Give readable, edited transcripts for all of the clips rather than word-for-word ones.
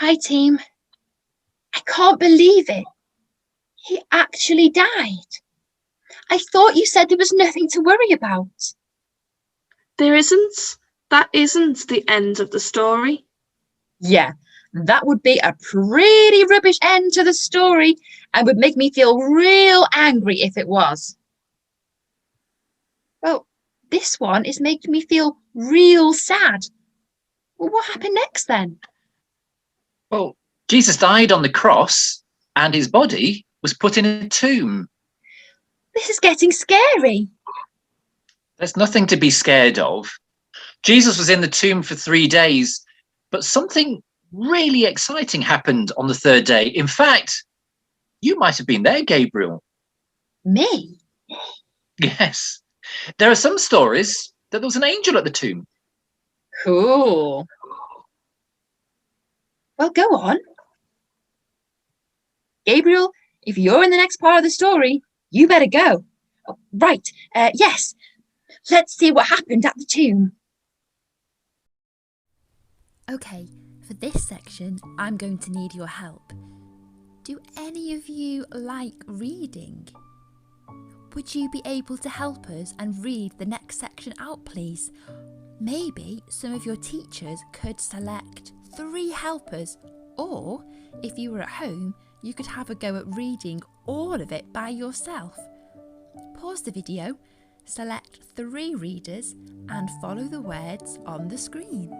Hi, team. I can't believe it. He actually died. I thought you said there was nothing to worry about. There isn't. That isn't the end of the story. Yeah, that would be a pretty rubbish end to the story and would make me feel real angry if it was. Well, this one is making me feel real sad. Well, what happened next then? Well, Jesus died on the cross and his body was put in a tomb. This is getting scary. There's nothing to be scared of. Jesus was in the tomb for 3 days, but something really exciting happened on the third day. In fact, you might have been there, Gabriel. Me? Yes. There are some stories that there was an angel at the tomb. Cool. Well, go on. Gabriel, if you're in the next part of the story, you better go. Oh, right, yes. Let's see what happened at the tomb. Okay, for this section, I'm going to need your help. Do any of you like reading? Would you be able to help us and read the next section out, please? Maybe some of your teachers could select 3 helpers, or if you were at home, you could have a go at reading all of it by yourself. Pause the video, select 3 readers, and follow the words on the screen.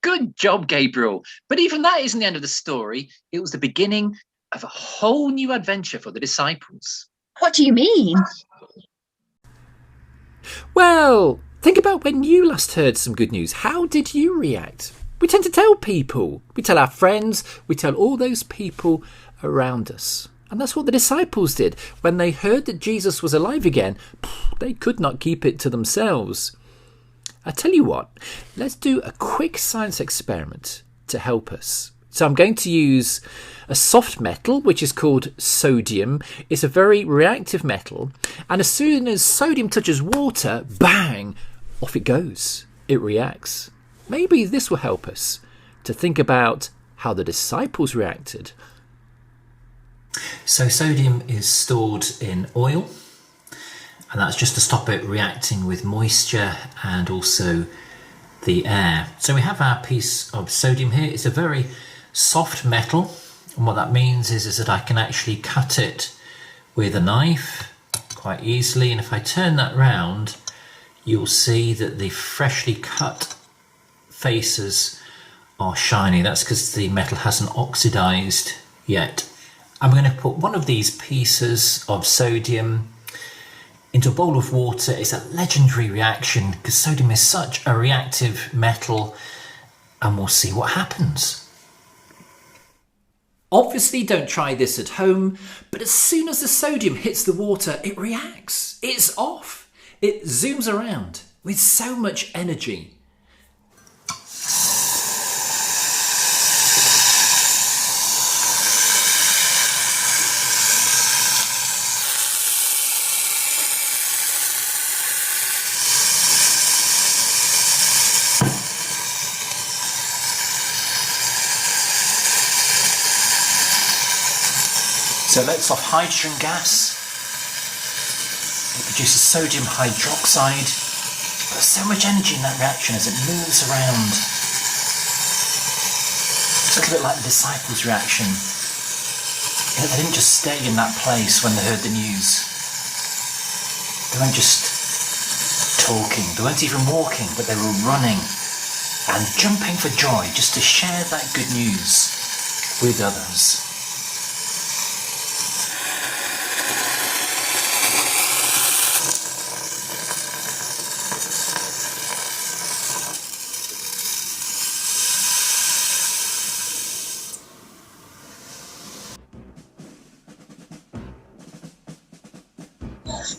Good job, Gabriel. But even that isn't the end of the story. It was the beginning of a whole new adventure for the disciples. What do you mean? Well, think about when you last heard some good news. How did you react? We tend to tell people. We tell our friends. We tell all those people around us. And that's what the disciples did. When they heard that Jesus was alive again, they could not keep it to themselves. I tell you what, let's do a quick science experiment to help us. So I'm going to use a soft metal, which is called sodium. It's a very reactive metal. And as soon as sodium touches water, bang, off it goes. It reacts. Maybe this will help us to think about how the disciples reacted. So sodium is stored in oil, and that's just to stop it reacting with moisture and also the air. So we have our piece of sodium here. It's a very soft metal, and what that means is that I can actually cut it with a knife quite easily, and if I turn that round, you'll see that the freshly cut faces are shiny. That's because the metal hasn't oxidized yet. I'm going to put one of these pieces of sodium into a bowl of water. It's a legendary reaction because sodium is such a reactive metal, and we'll see what happens. Obviously, don't try this at home, but as soon as the sodium hits the water, it reacts. It's off. It zooms around with so much energy. So it lets off hydrogen gas. It produces sodium hydroxide. There's so much energy in that reaction as it moves around. It's a little bit like the disciples' reaction. You know, they didn't just stay in that place when they heard the news. They weren't just talking, they weren't even walking, but they were running and jumping for joy just to share that good news with others.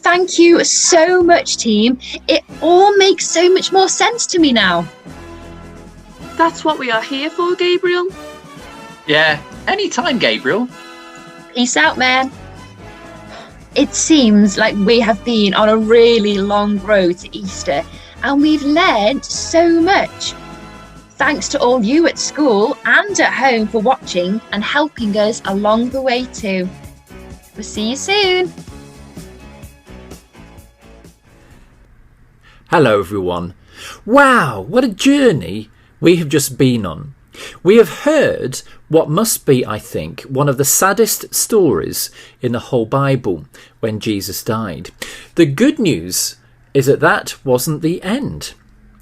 Thank you so much, team. It all makes so much more sense to me now. That's what we are here for, Gabriel. Yeah, anytime, Gabriel. Peace out, man. It seems like we have been on a really long road to Easter, and we've learned so much. Thanks to all you at school and at home for watching and helping us along the way too. We'll see you soon. Hello everyone. Wow, what a journey we have just been on. We have heard what must be, I think, one of the saddest stories in the whole Bible, when Jesus died. The good news is that that wasn't the end.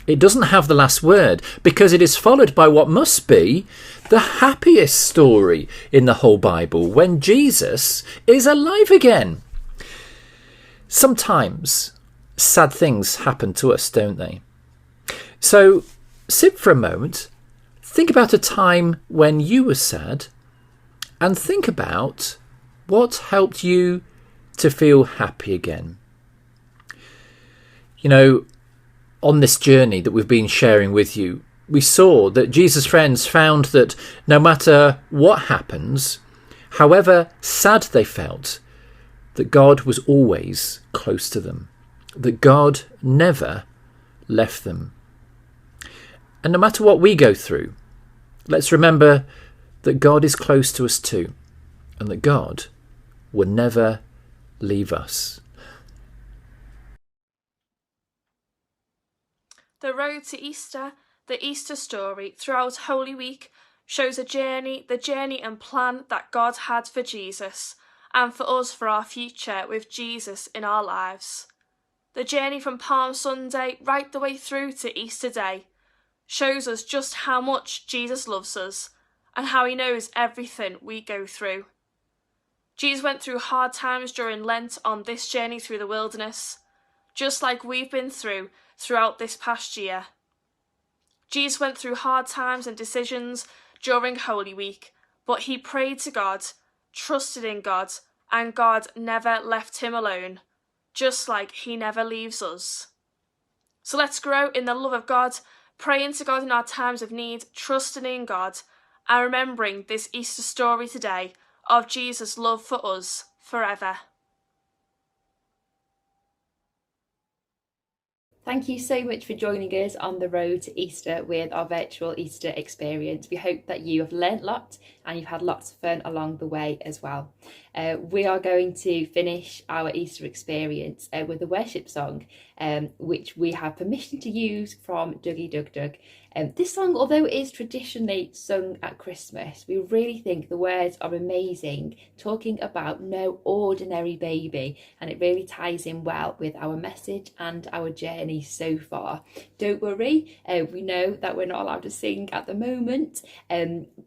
It doesn't have the last word, because it is followed by what must be the happiest story in the whole Bible, when Jesus is alive again. Sometimes sad things happen to us, don't they? So sit for a moment, think about a time when you were sad, and think about what helped you to feel happy again. You know, on this journey that we've been sharing with you, we saw that Jesus' friends found that no matter what happens, however sad they felt, that God was always close to them, that God never left them. And no matter what we go through, let's remember that God is close to us too, and that God will never leave us. The road to Easter, the Easter story throughout Holy Week, shows the journey and plan that God had for Jesus, and for us for our future with Jesus in our lives. The journey from Palm Sunday right the way through to Easter Day shows us just how much Jesus loves us and how he knows everything we go through. Jesus went through hard times during Lent on this journey through the wilderness, just like we've been through throughout this past year. Jesus went through hard times and decisions during Holy Week, but he prayed to God, trusted in God, and God never left him alone, just like he never leaves us. So let's grow in the love of God, praying to God in our times of need, trusting in God, and remembering this Easter story today of Jesus' love for us forever. Thank you so much for joining us on the road to Easter with our virtual Easter experience. We hope that you have learnt a lot and you've had lots of fun along the way as well. We are going to finish our Easter experience with a worship song, which we have permission to use from Dougie Dug Dug. This song, although it is traditionally sung at Christmas, we really think the words are amazing, talking about no ordinary baby, and it really ties in well with our message and our journey so far. Don't worry, we know that we're not allowed to sing at the moment,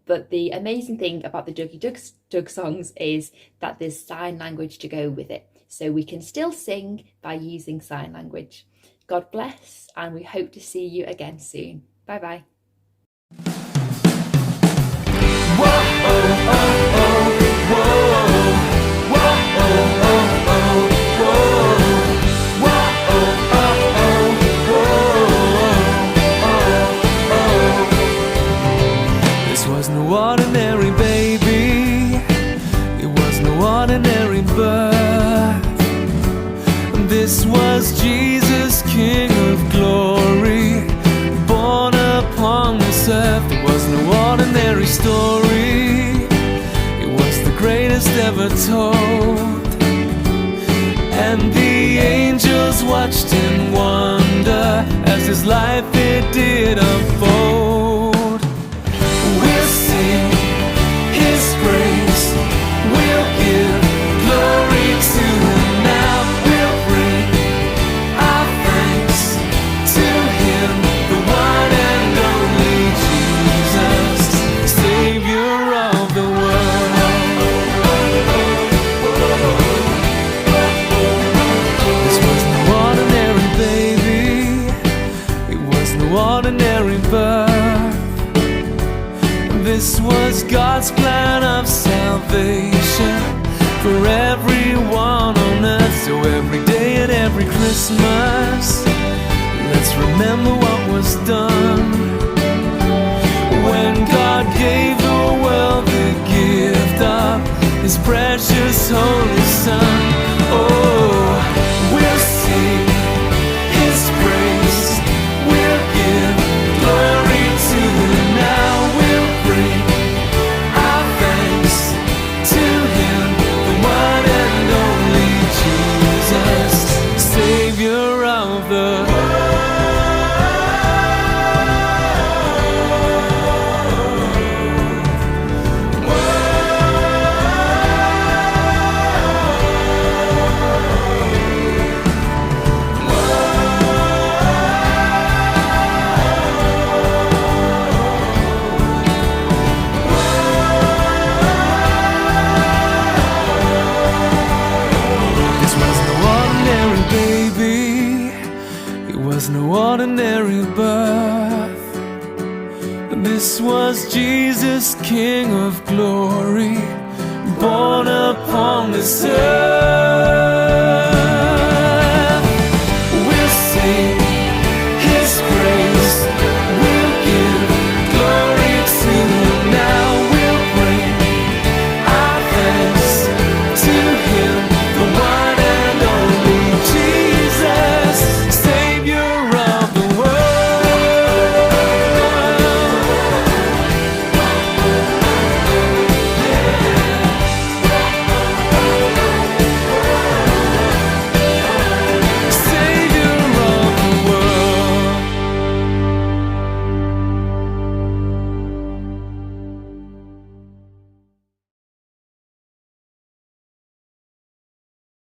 but the amazing thing about the Dougie Dug Dug songs is that there's sign language to go with it, so we can still sing by using sign language. God bless, and we hope to see you again soon. Bye bye. This was no ordinary baby, it was no ordinary birth. This was Jesus, King of glory, born upon this earth. It was no ordinary story, it was the greatest ever. ever told. And the angels watched in wonder as his life it did unfold. We'll sing his praise, we'll give glory to him now. We'll bring our thanks to him, the one and only Jesus, Savior of the world. This was no ordinary baby, it was no ordinary birth. This was God's plan of salvation for everyone on earth. So every day and every Christmas, let's remember what was done when God gave the world the gift of his precious holy Son. Oh, we'll sing his praise, we'll give glory to him now. We'll bring our thanks to him, the one and only Jesus, Savior of the no ordinary birth. This was Jesus, King of glory, born upon this earth.